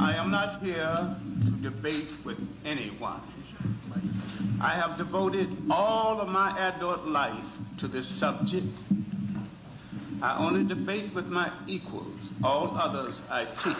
I am not here to debate with anyone. I have devoted all of my adult life to this subject. I only debate with my equals. All others I teach.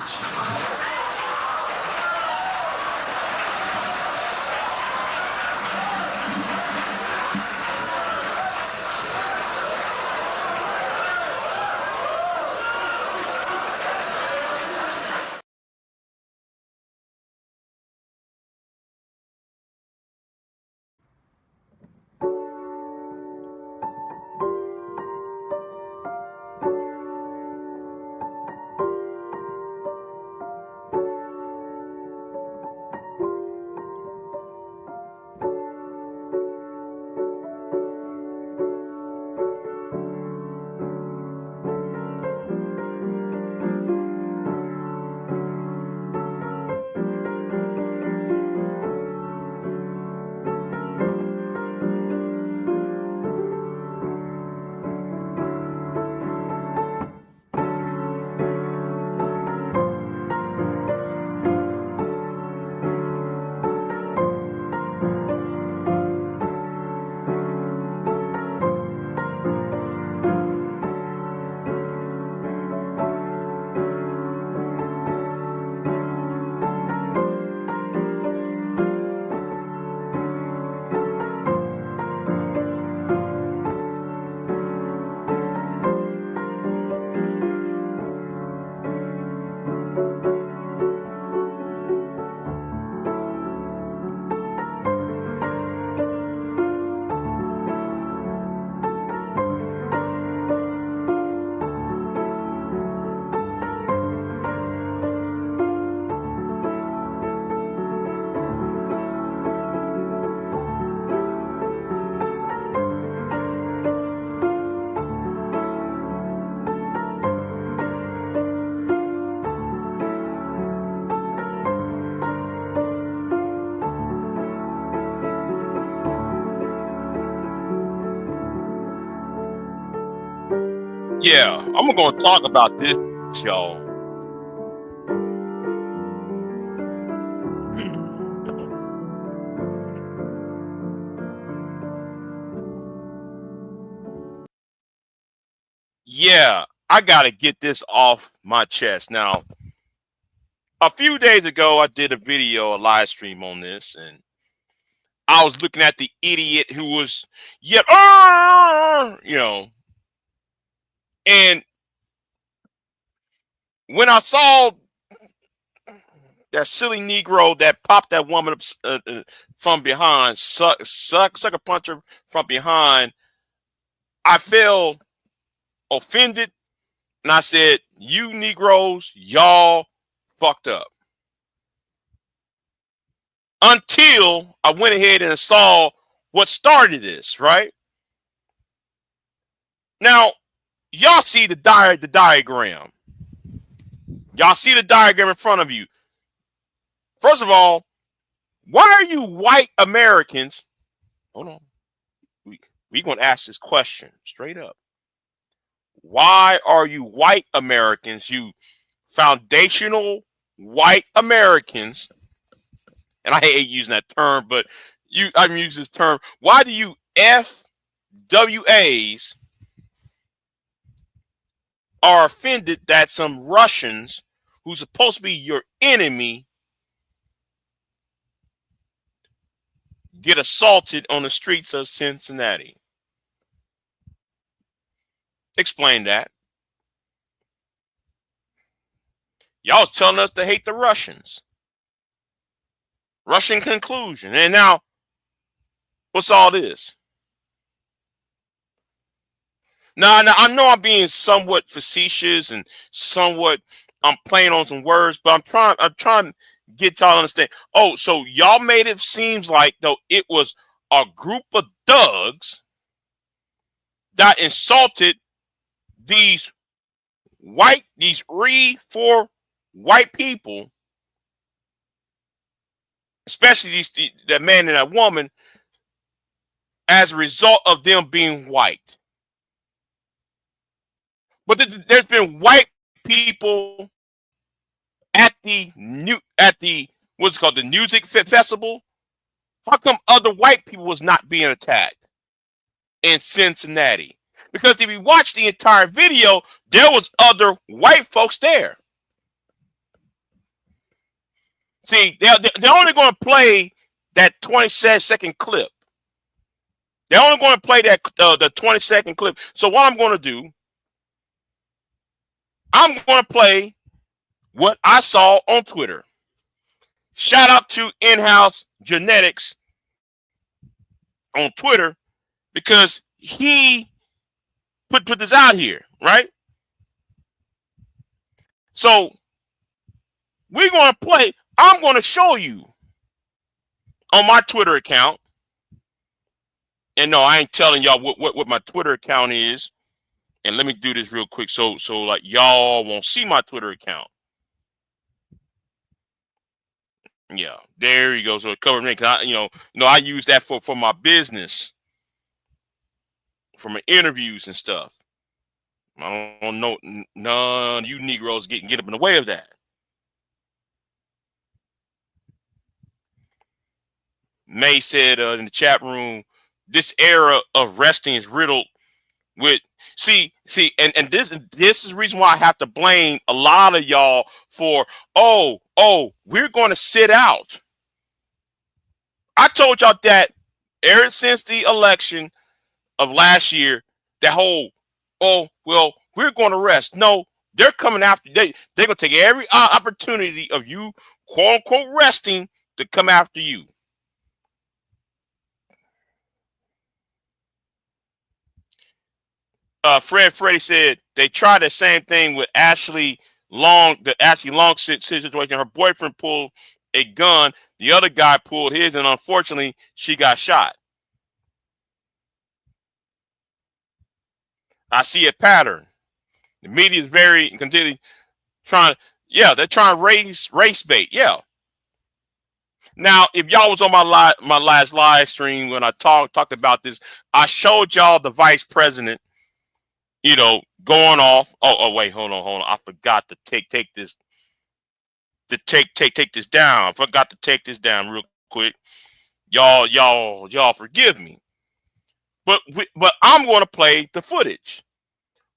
Yeah, I'm going to talk about this, y'all. Yeah, I got to get this off my chest. Now, a few days ago, I did a video, a live stream on this, and I was looking at the idiot who was, and when I saw that silly Negro that popped that woman up from behind, sucker puncher from behind, I felt offended, and I said, "You Negroes, y'all fucked up." Until I went ahead and saw what started this. Right now, y'all see the diagram. Y'all see the diagram in front of you. First of all, why are you white Americans? Hold on. We going to ask this question straight up. Why are you white Americans, you foundational white Americans, and I hate using that term, but I'm using this term. Why do you FWAs are offended that some Russians who's supposed to be your enemy get assaulted on the streets of Cincinnati? Explain that. Y'all was telling us to hate the Russians. Russian conclusion. And now, what's all this? Now, I know I'm being somewhat facetious and somewhat I'm playing on some words, but I'm trying to get y'all to understand. Oh, so y'all made it seems like though it was a group of thugs that insulted these four white people, especially that man and that woman, as a result of them being white. But there's been white people at the what's it called, the music festival, how come other white people was not being attacked in Cincinnati? Because if you watch the entire video, there was other white folks there. See, they're only going to play that 20-second clip. They're only going to play that the 20-second clip. So what I'm going to do, I'm going to play what I saw on Twitter. Shout out to In-House Genetics on Twitter, because he put this out here, right? So we're going to play. I'm going to show you on my Twitter account. And no, I ain't telling y'all what my Twitter account is. And let me do this real quick so like y'all won't see my Twitter account. Yeah, there you go. So it covered me, cause I use that for my business, for my interviews and stuff. I don't know none of you Negroes get up in the way of that. May said in the chat room, this era of resting is riddled with and this is the reason why I have to blame a lot of y'all for we're going to sit out. I told y'all that ever since the election of last year, that whole we're going to rest. No, they're coming after they're going to take every opportunity of you quote unquote resting to come after you. Freddie said they tried the same thing with Ashley Long, situation. Her boyfriend pulled a gun. The other guy pulled his, and unfortunately, she got shot. I see a pattern. The media is very continually they're trying to race bait. Yeah. Now, if y'all was on my last live stream when I talked about this, I showed y'all the vice president, going off. Oh, wait, hold on. I forgot to take this. Take this down. I forgot to take this down real quick. Y'all forgive me. But I'm going to play the footage.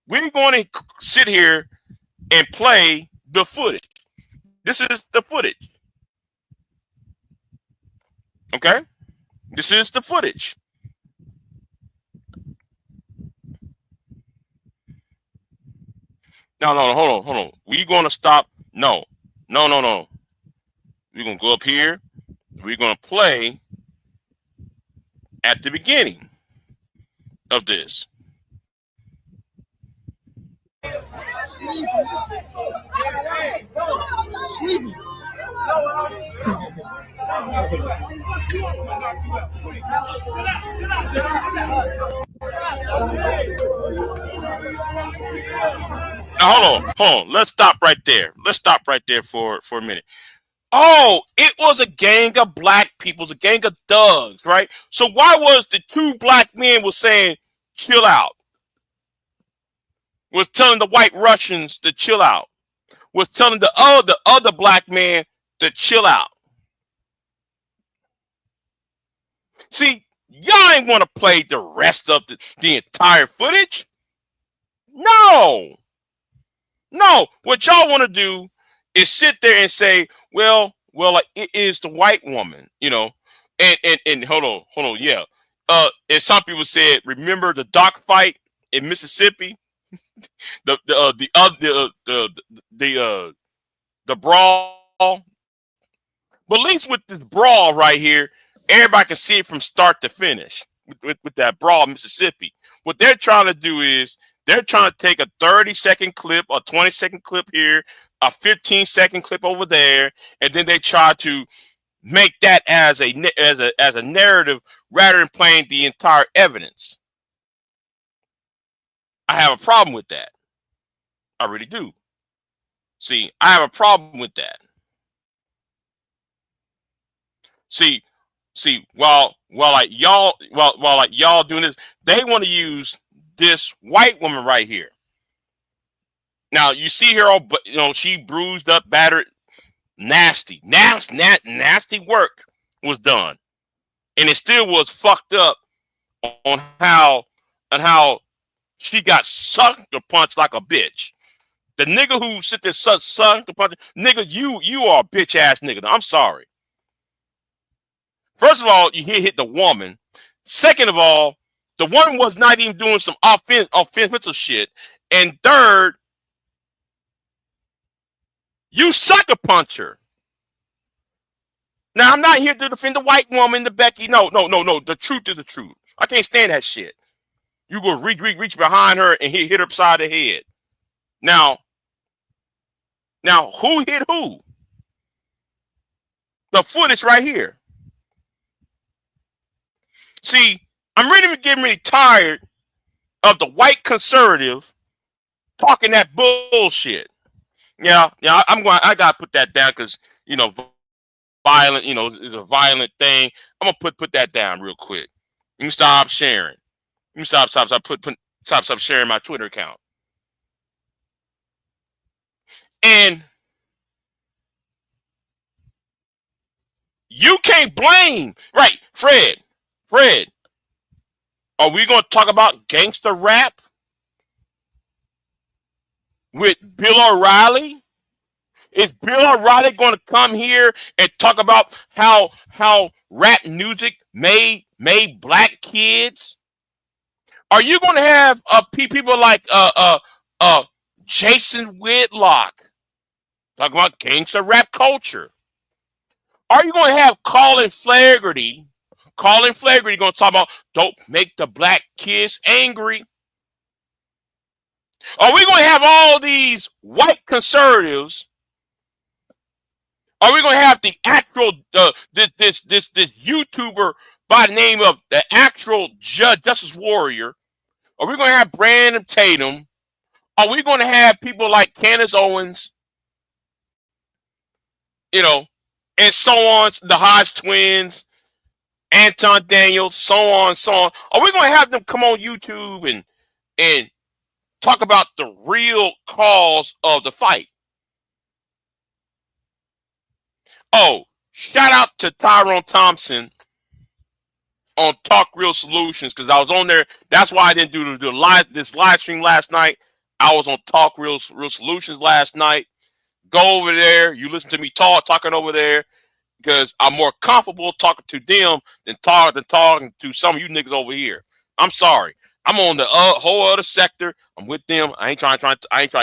We're going to sit here and play the footage. This is the footage. Okay? This is the footage. No, hold on. We're going to stop. No. We're going to go up here. We're going to play at the beginning of this. Now, hold on. Let's stop right there. For a minute. Oh, it was a gang of black people, a gang of thugs, right? So why was the two black men was saying, chill out? Was telling the white Russians to chill out. Was telling the other black man to chill out. See, y'all ain't want to play the rest of the entire footage. No. What y'all want to do is sit there and say, well, like it is the white woman, and hold on, yeah. And some people said, remember the dock fight in Mississippi, the brawl. But at least with this brawl right here, everybody can see it from start to finish with that brawl in Mississippi. What they're trying to do is they're trying to take a 30-second clip, a 20-second clip here, a 15-second clip over there, and then they try to make that as a narrative rather than playing the entire evidence. I have a problem with that. I really do. See, I have a problem with that. See, while like y'all doing this, they want to use this white woman right here. Now you see her all, she bruised up, battered, nasty work was done, and it still was fucked up on how she got sucker punched like a bitch. The nigga who sit there sucker punch, nigga, you are a bitch ass nigga. I'm sorry. First of all, you hit the woman. Second of all, the woman was not even doing some offensive shit. And third, you sucker punch her. Now, I'm not here to defend the white woman, the Becky. No. The truth is the truth. I can't stand that shit. You go reach behind her and hit her upside the head. Now, who hit who? The footage right here. See, I'm getting really tired of the white conservative talking that bullshit. Yeah, I gotta put that down because violent, is a violent thing. I'm gonna put that down real quick. You can stop sharing. You can stop sharing my Twitter account. And you can't blame, right, Fred. Are we gonna talk about gangster rap with Bill O'Reilly? Is Bill O'Reilly going to come here and talk about how rap music made black kids? Are you going to have people like Jason Whitlock talking about gangster rap culture? Are you going to have Colin Flaherty going to talk about don't make the black kids angry? Are we going to have all these white conservatives? Are we going to have the actual this YouTuber by the name of the actual Justice Warrior? Are we going to have Brandon Tatum? Are we going to have people like Candace Owens? And so on, the Hodge twins, Anton Daniels, so on. Are we going to have them come on YouTube and talk about the real cause of the fight? Oh, shout out to Tyrone Thompson on Talk Real Solutions because I was on there. That's why I didn't do this live stream last night. I was on Talk Real Solutions last night. Go over there. You listen to me talking over there because I'm more comfortable talking to them than talking to some of you niggas over here. I'm sorry. I'm on the whole other sector. I'm with them. I ain't trying to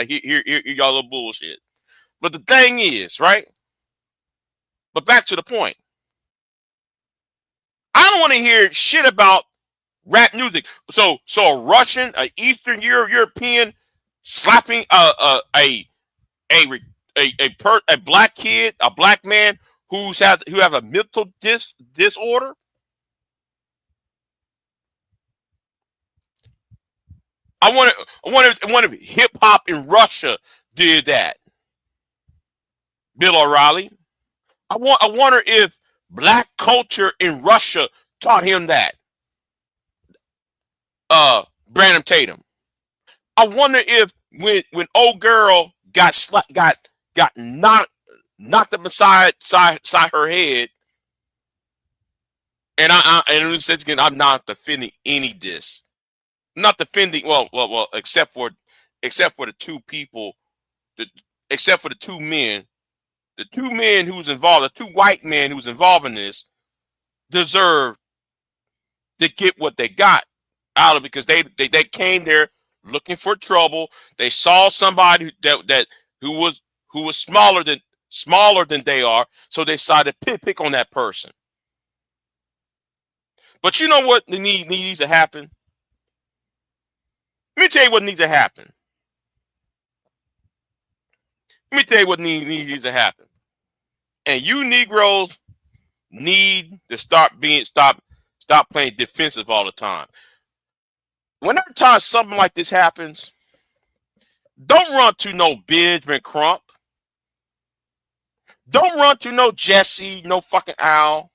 hear y'all little bullshit. But the thing is, right? But back to the point. I don't want to hear shit about rap music. So a Russian, an Eastern European slapping a black kid, a black man who have a mental disorder. I wonder if hip hop in Russia did that. Bill O'Reilly. I wonder if black culture in Russia taught him that. Brandon Tatum. I wonder if when old girl got knocked up beside her head, and I'm not defending any of this. I'm not defending well except for the two people, except for the two men. The two men who's involved, the two white men who's involved in this, deserve to get what they got out of it because they came there looking for trouble. They saw somebody who was smaller than they are, so they decided to pick on that person. But you know what needs to happen? Let me tell you what needs to happen. Let me tell you what needs to happen. And you Negroes need to stop playing defensive all the time. Whenever time something like this happens, don't run to no Benjamin Crump. Don't run to no Jesse, no fucking Al.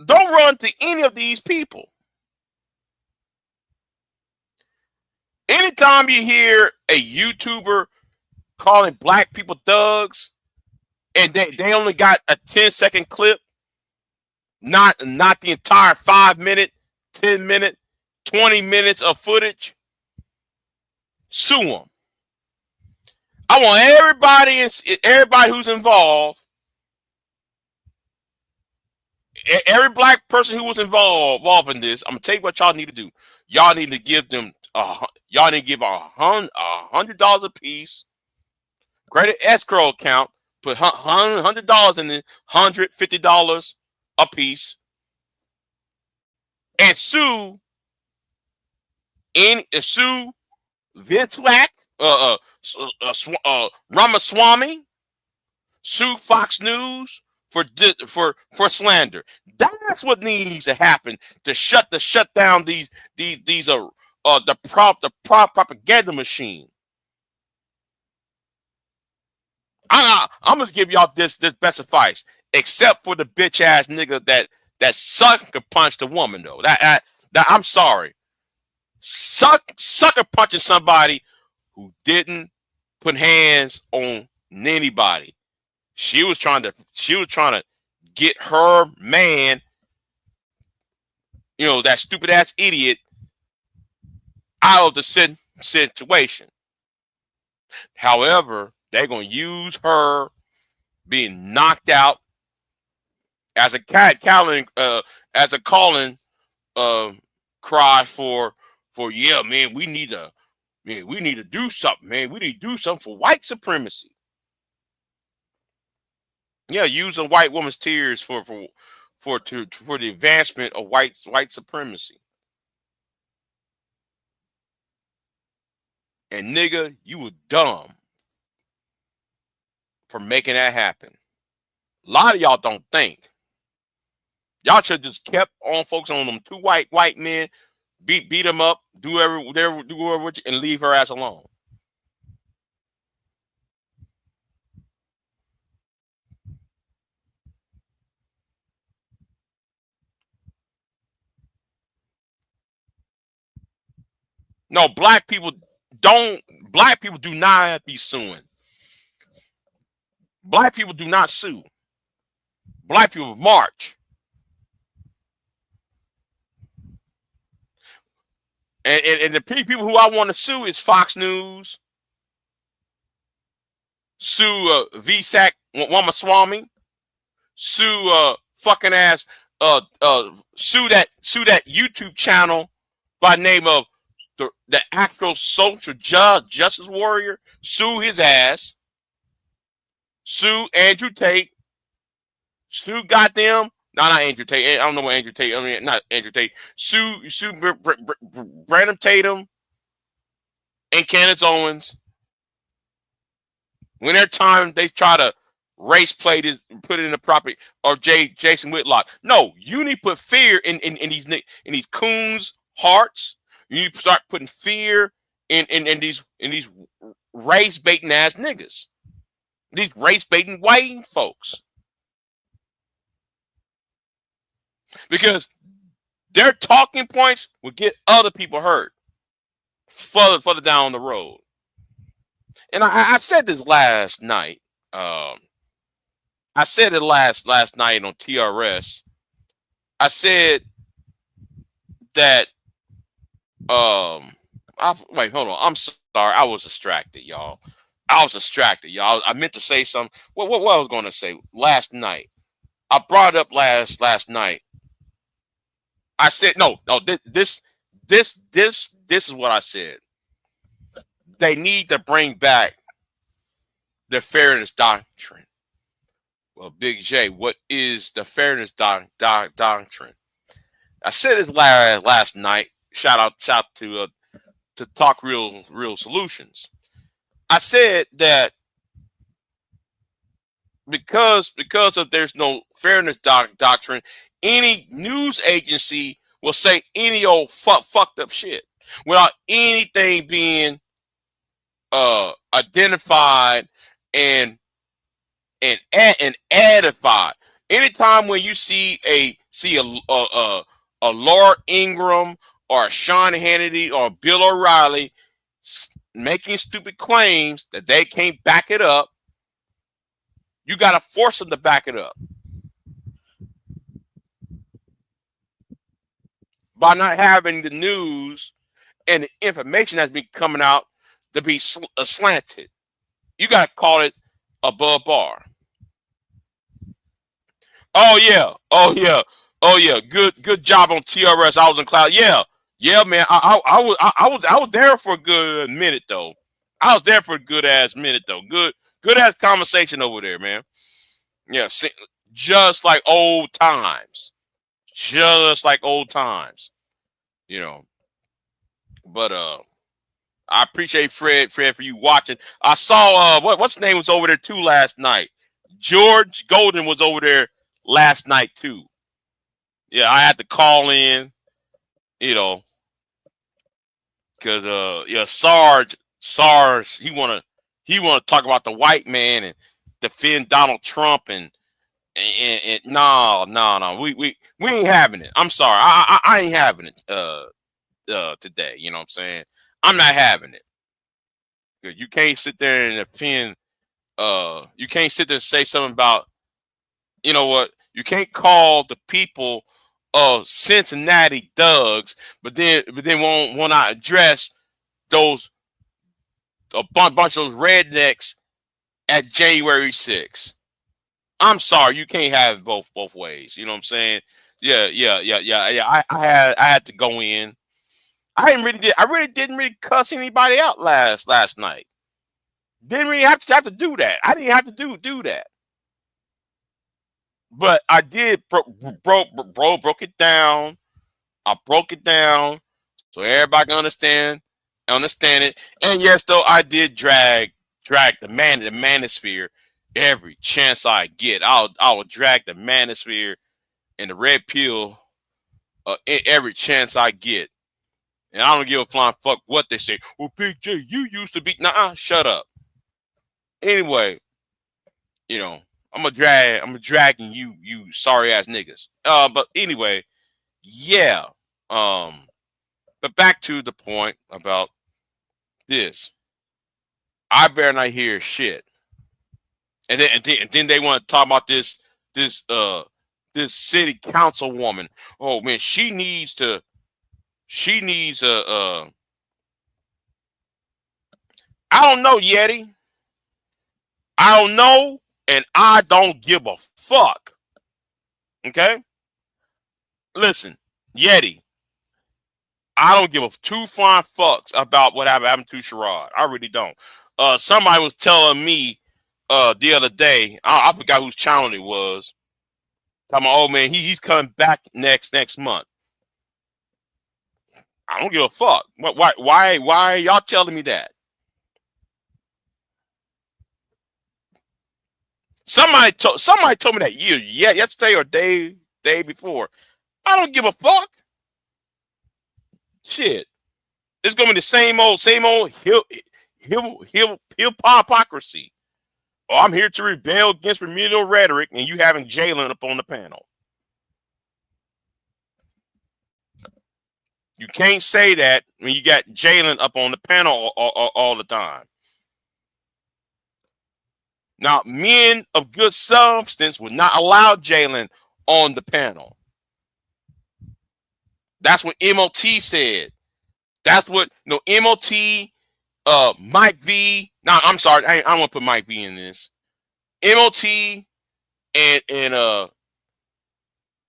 Don't run to any of these people. Anytime you hear a YouTuber calling black people thugs, and they only got a 10-second clip, not the entire 5 minute, 10 minute, 20 minutes of footage. Sue them. I want everybody who's involved, every black person who was involved in this. I'm gonna tell you what y'all need to do. Y'all need to give them. Y'all need to give $100 a piece. Create an escrow account. Put $100 in it. $150 a piece, and sue Vince Lack, Ramaswamy, sue Fox News for slander. That's what needs to happen to shut down the propaganda machine. I'm gonna give y'all this best advice, except for the bitch ass nigga that sucker punched a woman though. That I'm sorry. Sucker punching somebody who didn't put hands on anybody. She was trying to get her man, that stupid ass idiot, out of the situation. However, they're gonna use her being knocked out as a calling cry for yeah, man, we need to do something, man. We need to do something for white supremacy. Yeah, using white woman's tears for the advancement of white supremacy. And nigga, you were dumb for making that happen. A lot of y'all don't think. Y'all should just kept on focusing on them two white men, beat them up, do whatever, and leave her ass alone. No, black people do not be suing. Black people do not sue. Black people march. And the people who I want to sue is Fox News, sue VSAC Ramaswamy, sue fucking ass sue that YouTube channel by name of the actual social justice warrior. Sue his ass. Sue Andrew Tate. Sue goddamn. No, not Andrew Tate. I don't know what Andrew Tate. I mean, not Andrew Tate. Sue Brandon Tatum and Candace Owens. When they're time, they try to race play this, put it in the property, or Jason Whitlock. No, you need to put fear in these coons' hearts. You need to start putting fear in these race baiting ass niggas. These race baiting white folks. Because their talking points will get other people hurt further down the road. And I said this last night. I said it last night on TRS. I said that wait, hold on. I'm sorry. I was distracted, y'all. I meant to say something. What I was going to say last night. I brought it up last night. I said no. This is what I said. They need to bring back the fairness doctrine. Well, Big J, what is the fairness doctrine? I said it last night. Shout out to Talk Real Solutions. I said that because of there's no fairness doctrine, any news agency will say any old fucked up shit without anything being identified and edified. Anytime when you see a Laura Ingraham or Sean Hannity or Bill O'Reilly making stupid claims that they can't back it up, you got to force them to back it up. By not having the news and the information that's been coming out to be slanted. You got to call it above bar. Oh yeah, oh yeah, oh yeah. Good job on TRS. I was in cloud. Yeah, yeah, man. I was there for a good minute though. I was there for a good ass minute though. Good ass conversation over there, man. Yeah, just like old times, just like old times. You know, but I appreciate Fred for you watching. I saw what's his name was over there too last night. George Golden was over there last night too. Yeah, I had to call in, because Sarge he wanna talk about the white man and defend Donald Trump and no, we ain't having it. I'm sorry, I ain't having it today. You know what I'm saying? I'm not having it. Because you can't sit there and offend. You can't sit there and say something about, you know what? You can't call the people of Cincinnati thugs, but then won't not address those bunch of those rednecks at January 6th. I'm sorry, you can't have it both ways. You know what I'm saying? Yeah. I had to go in. I really didn't cuss anybody out last night. Didn't really have to do that. I didn't have to do that. But I did broke it down. I broke it down so everybody can understand it. And yes, though, I did drag the manosphere every chance I get. I will drag the manosphere and the red pill every chance I get. And I don't give a flying fuck what they say. Well, Big J, you used to be. Nah, shut up. Anyway, I'm dragging you sorry ass niggas. But anyway, yeah. But back to the point about this. I better not hear shit. And then they want to talk about this city councilwoman. Oh man, she needs I don't know, Yeti. I don't know, and I don't give a fuck. Okay? Listen, Yeti. I don't give a two flying fucks about what happened to Sherrod. I really don't. Somebody was telling me the other day, I forgot whose channel it was. Talking about, oh man, he's coming back next month. I don't give a fuck. Why are y'all telling me that? Somebody told me that yesterday or day before. I don't give a fuck. Shit. It's gonna be the same old hypocrisy. Oh, I'm here to rebel against remedial rhetoric, and you having Jalen up on the panel. You can't say that when you got Jalen up on the panel all the time. Now, men of good substance would not allow Jalen on the panel. That's what MOT said. That's what MOT, Mike V. Now, I'm sorry, I don't want to put Mike V in this. MOT and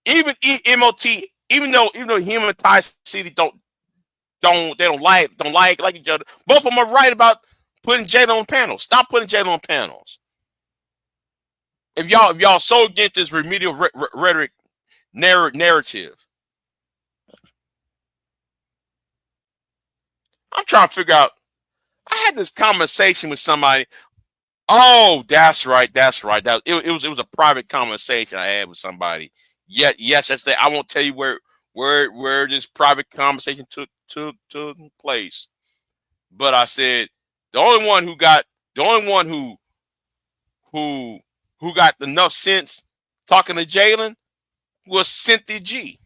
even MOT, even though him and Ty City don't like each other. Both of them are right about putting Jalen on panels. Stop putting Jalen on panels. If y'all so against this remedial rhetoric narrative, I'm trying to figure out. I had this conversation with somebody. Oh, that's right. It was a private conversation I had with somebody. Yes, that's that. I won't tell you where this private conversation took place. But I said the only one who got enough sense talking to Jalen was Cynthia G.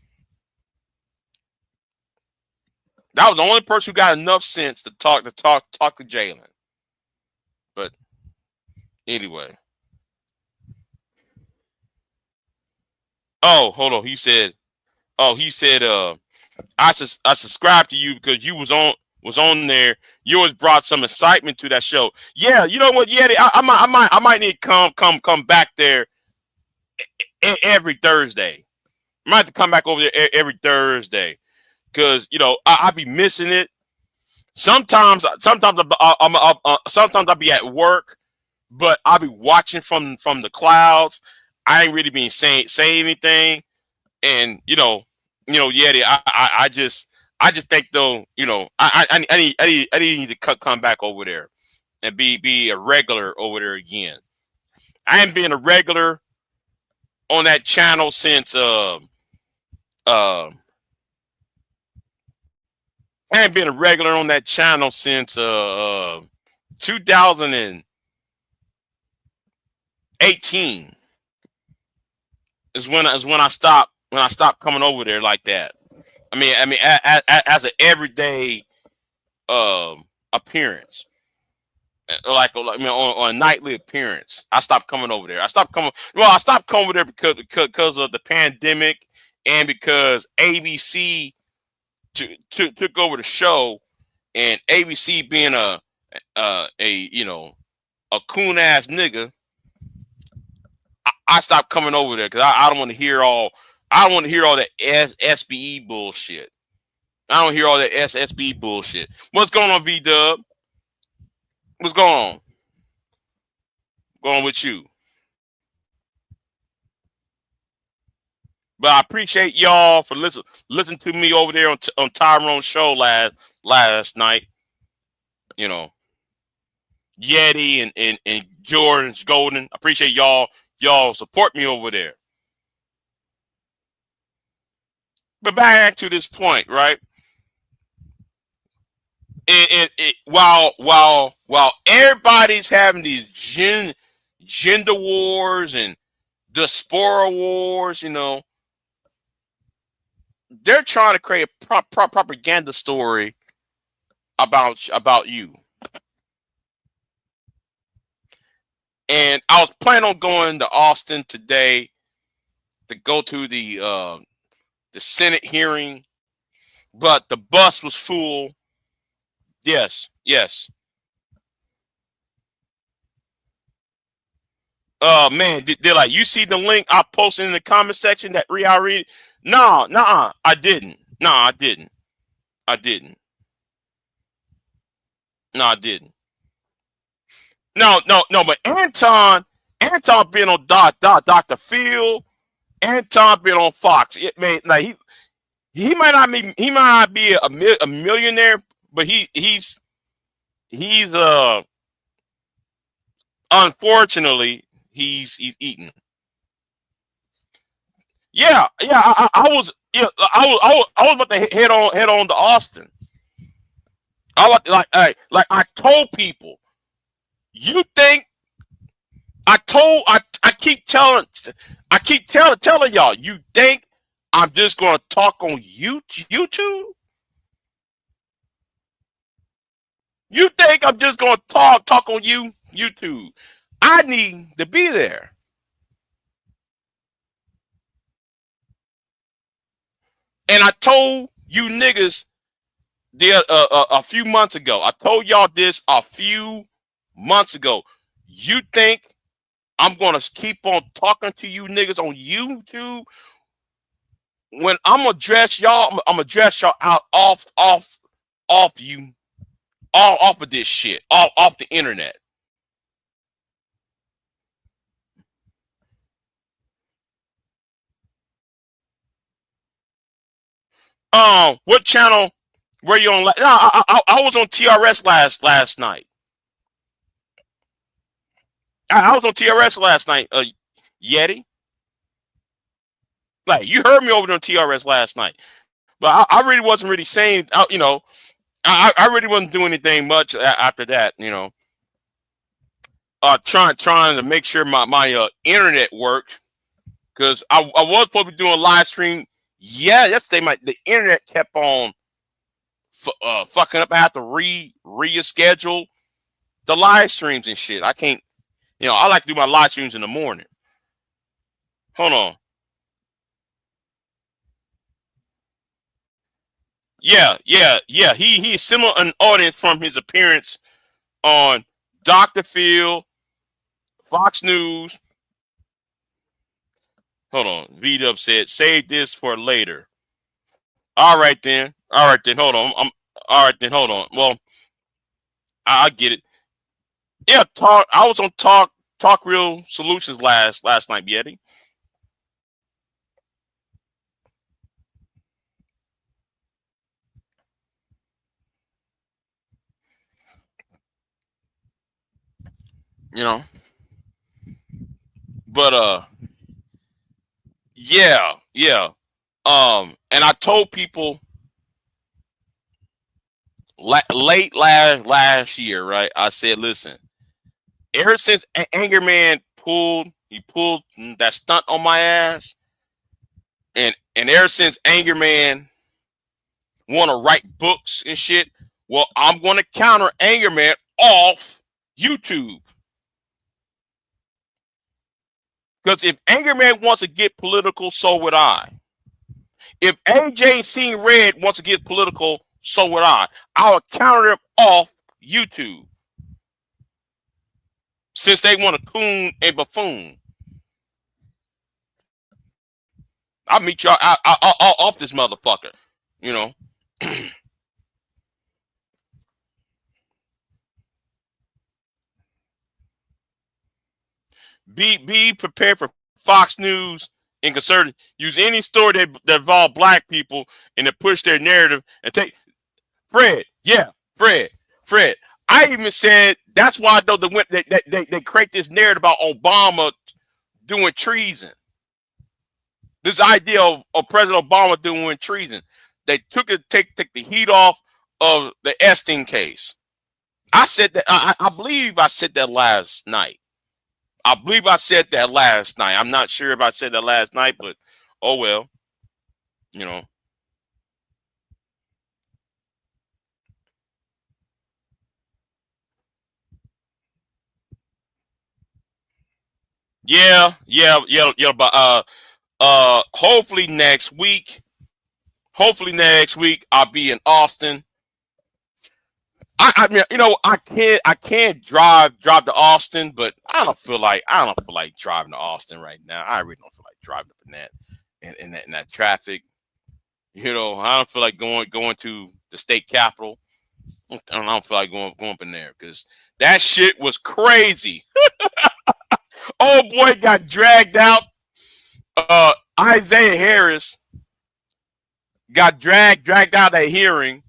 That was the only person who got enough sense to talk to Jalen. But anyway. Oh, hold on. He said, I subscribed to you because you was on there. You always brought some excitement to that show. Yeah, you know what? Yeah, I might need to come back there every Thursday. I might have to come back over there every Thursday because I be missing it. Sometimes sometimes I'll be at work, but I'll be watching from the clouds. I ain't really been saying anything, and Yeti. I just think though, I need to come back over there and be a regular over there again. I ain't been a regular on that channel since I ain't been a regular on that channel since 2018 is when I stopped coming over there like that. I mean as an everyday appearance. Like on a nightly appearance. I stopped coming over there. I stopped coming over there because of the pandemic and because ABC took over the show, and ABC being a coon ass nigga, I stopped coming over there because I don't want to hear all that SBE bullshit. I don't hear all that SBE bullshit. What's going on, V-Dub? What's going on? Going on with you? But I appreciate y'all for listening to me over there on Tyrone's show last night. Yeti and Jordan's Golden. I appreciate y'all support me over there. But back to this point, right? While everybody's having these gender wars and diaspora wars, they're trying to create a propaganda story about you. And I was planning on going to Austin today to go to the Senate hearing, but the bus was full. Yes. Man, they're like, you see the link I posted in the comment section that I read? No, I didn't. No, I didn't. No, I didn't. No, but Anton being on Dr. Phil, Anton being on Fox. Man, like he might not be a millionaire, but he's unfortunately he's eating. Yeah. I was about to head on to Austin. I told people. You think I keep telling y'all, you think I'm just gonna talk on YouTube? You think I'm just gonna talk on YouTube? I need to be there. And I told you niggas a few months ago. I told y'all this a few months ago. You think I'm gonna keep on talking to you niggas on YouTube? When I'm gonna dress y'all out off of this shit, off the internet. What channel were you on? No, I was on TRS last night. I was on TRS last night, Yeti. Like, you heard me over there on TRS last night. But I really wasn't really saying, I really wasn't doing anything much after that, trying to make sure my internet worked, because I was supposed to be doing a live stream. Yeah, yesterday the internet kept on fucking up. I have to reschedule the live streams and shit. I can't. I like to do my live streams in the morning. Hold on. Yeah. He is similar an audience from his appearance on Dr. Phil, Fox News. Hold on. V-Dub said, save this for later. All right then. Hold on. All right then. Hold on. Well, I get it. Yeah, I was on Talk Real Solutions last night, Yeti. But yeah. And I told people late last year, right? I said, listen, ever since Anger Man pulled that stunt on my ass, and ever since Anger Man want to write books and shit, well, I'm going to counter Anger Man off YouTube. Because if Anger Man wants to get political, so would I. If AJ Seeing Red wants to get political, so would I. I will counter him off YouTube. Since they want to coon and buffoon. I'll meet y'all off this motherfucker. Be prepared for Fox News and conservative. Use any story that involve black people and to push their narrative and take Fred. Yeah, Fred. I even said that's why though they create this narrative about Obama doing treason. This idea of President Obama doing treason. They took it take the heat off of the Epstein case. I said that I believe I said that last night. I'm not sure if I said that last night, but oh well. Yeah. But hopefully next week I'll be in Austin. I mean, I can't drive to Austin, but I don't feel like driving to Austin right now. I really don't feel like driving up in that traffic. I don't feel like going to the state capitol. I don't feel like going up in there because that shit was crazy. Oh boy, got dragged out. Isaiah Harris got dragged out of hearing,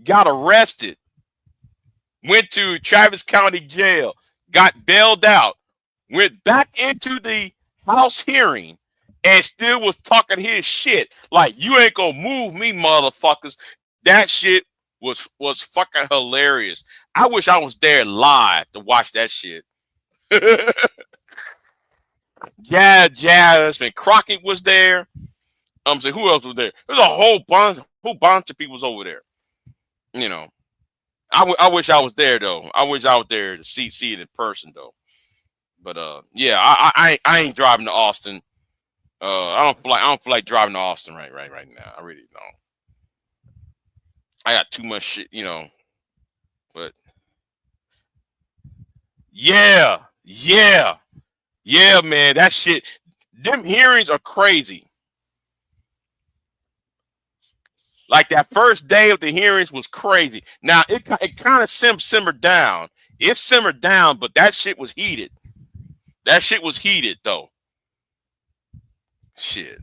got arrested, went to Travis County Jail, got bailed out, went back into the House hearing, and still was talking his shit. Like, you ain't gonna move me, motherfuckers. That shit was fucking hilarious. I wish I was there live to watch that shit. Jazz and Crockett was there. I'm saying, who else was there? There's a whole bunch of people was over there. I wish I was there though. I wish I was there to see it in person though. But yeah, I ain't driving to Austin. I don't feel like driving to Austin right now. I really don't. I got too much shit, But yeah, man, that shit. Them hearings are crazy. Like that first day of the hearings was crazy. Now it kind of simmered down. It simmered down, but that shit was heated. That shit was heated though. Shit.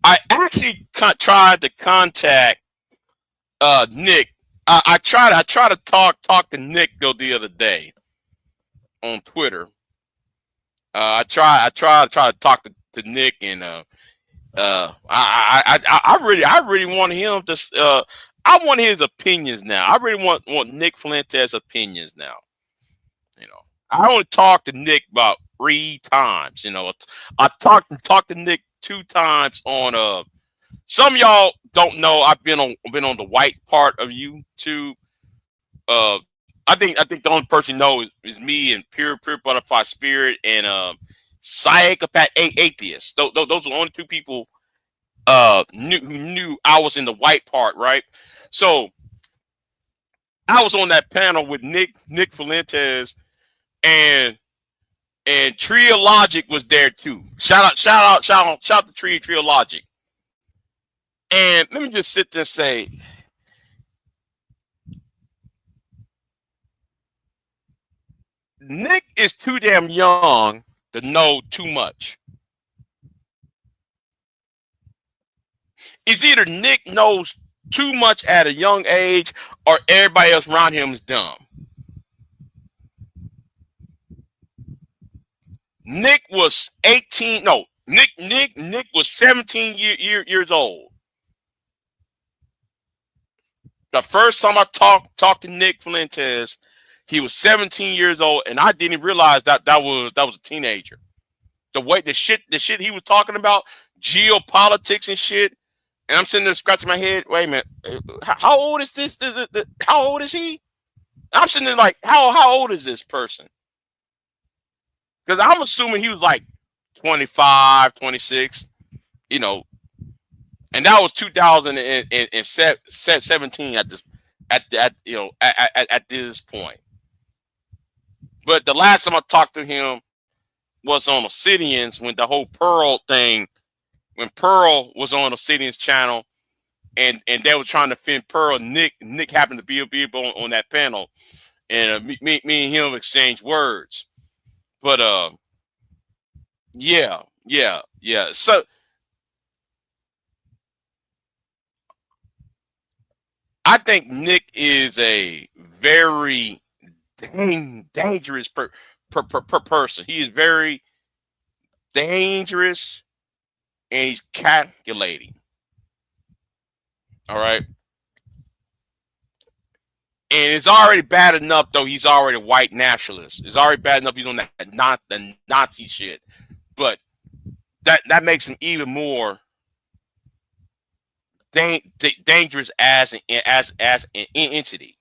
I actually tried to contact Nick. I tried to talk to Nick though the other day on Twitter. I tried to talk to Nick, and I really want him to. I want his opinions now. I really want Nick Fuentes' opinions now. I only talk to Nick about 3 times. You know, I talked to Nick 2 times on some of y'all don't know I've been on the white part of YouTube. I think the only person knows is me and pure butterfly spirit and psychopath atheist. Those are the only 2 people knew I was in the white part, right? So I was on that panel with Nick Fuentes and Trio Logic was there too. Shout out to Trio Logic. And let me just sit there and say, Nick is too damn young to know too much. It's either Nick knows too much at a young age or everybody else around him is dumb. Nick was 18. No, Nick was 17 years old. The first time I talked to Nick Fuentes, he was 17 years old, and I didn't realize that was a teenager. The shit he was talking about, geopolitics and shit, and I'm sitting there scratching my head. Wait a minute, how old is this? How old is he? I'm sitting there like, how old is this person? Because I'm assuming he was like 25, 26, you know, and that was 2017 at this point. But the last time I talked to him was on Obsidian's when the whole Pearl thing, when Pearl was on Obsidian's channel, and they were trying to defend Pearl. Nick happened to be on that panel, and me and him exchanged words. But yeah. So I think Nick is a very dangerous person. He is very dangerous, and he's calculating. All right. And it's already bad enough, though. He's already a white nationalist. It's already bad enough he's on the Nazi shit. But that makes him even more dangerous as an entity.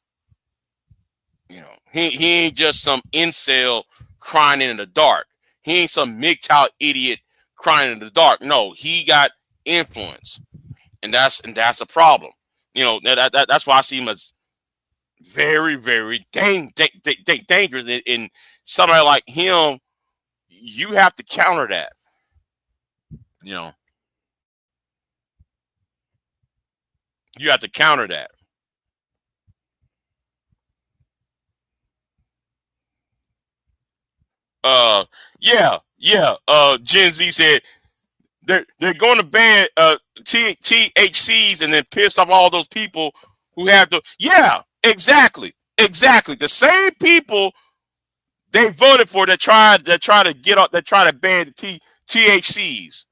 You know, he ain't just some incel crying in the dark. He ain't some MGTOW idiot crying in the dark. No, he got influence, and that's a problem. You know, that's why I see him as very, very dangerous. And somebody like him, you have to counter that. You know, you have to counter that. Gen Z said they're going to ban THCs and then piss off all those people who have the exactly the same people they voted for that try to get up that try to ban the THCs.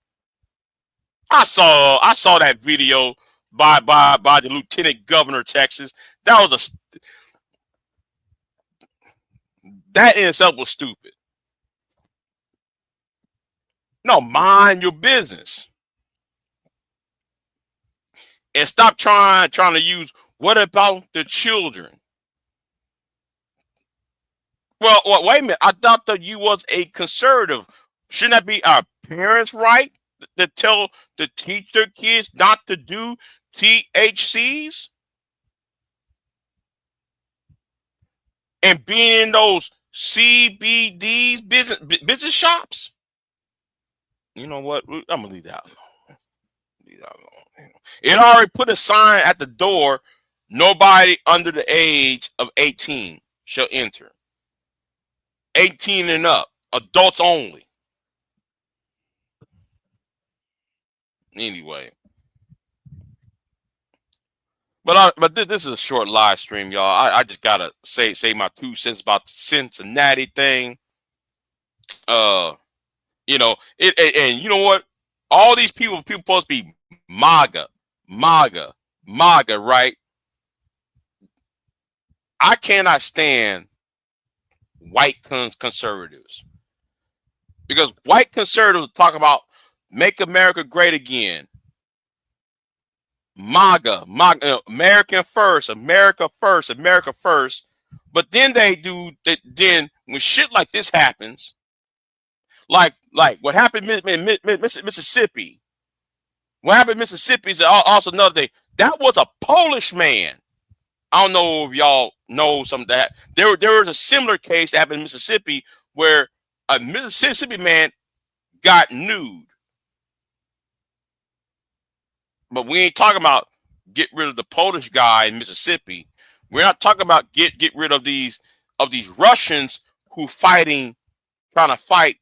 I saw that video by the lieutenant governor of Texas. That in itself was stupid. No, mind your business. And stop trying to use what about the children? Well, wait a minute. I thought that you was a conservative. Shouldn't that be our parents' right to teach their kids not to do THCs? And being in those CBDs business shops? You know what? I'm gonna leave that alone. It already put a sign at the door: nobody under the age of 18 shall enter. 18 and up, adults only. Anyway, but this is a short live stream, y'all. I just gotta say my 2 cents about the Cincinnati thing. You know it, and you know what? All these people supposed to be MAGA, right? I cannot stand white conservatives. Because white conservatives talk about make America great again. MAGA, American first, America first, America first. But then then when shit like this happens, like what happened in Mississippi. What happened in Mississippi is also another thing. That was a Polish man. I don't know if y'all know some of that. There was a similar case that happened in Mississippi where a Mississippi man got nude. But we ain't talking about get rid of the Polish guy in Mississippi. We're not talking about get rid of these Russians who trying to fight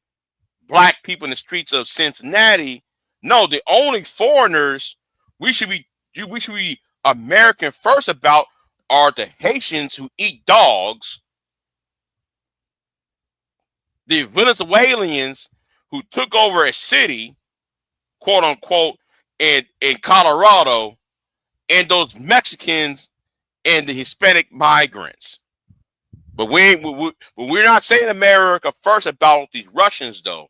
black people in the streets of Cincinnati. No, the only foreigners we should be American first about are the Haitians who eat dogs, the Venezuelans who took over a city, quote unquote, in Colorado, and those Mexicans and the Hispanic migrants. But we're not saying America first about these Russians, though.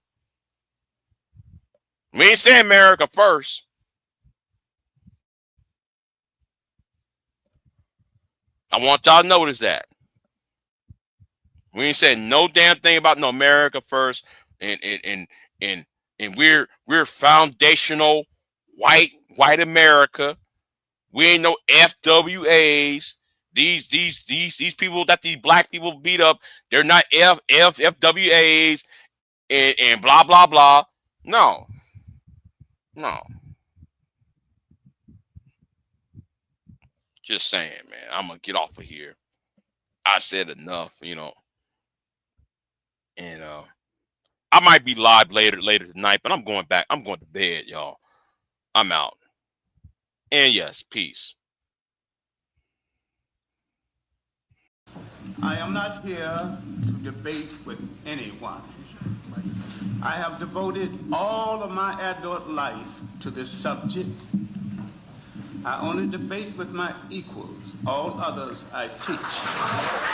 We ain't saying America first. I want y'all to notice that. We ain't saying no damn thing about no America first, and we're foundational white America. We ain't no FWAs. These people that these black people beat up, they're not FWAs and blah blah blah. No. Just saying, man. I'm gonna get off of here. I said enough, and I might be live later tonight, but I'm going back. I'm going to bed, y'all. I'm out. And yes, peace. I am not here to debate with anyone. I have devoted all of my adult life to this subject. I only debate with my equals. All others I teach.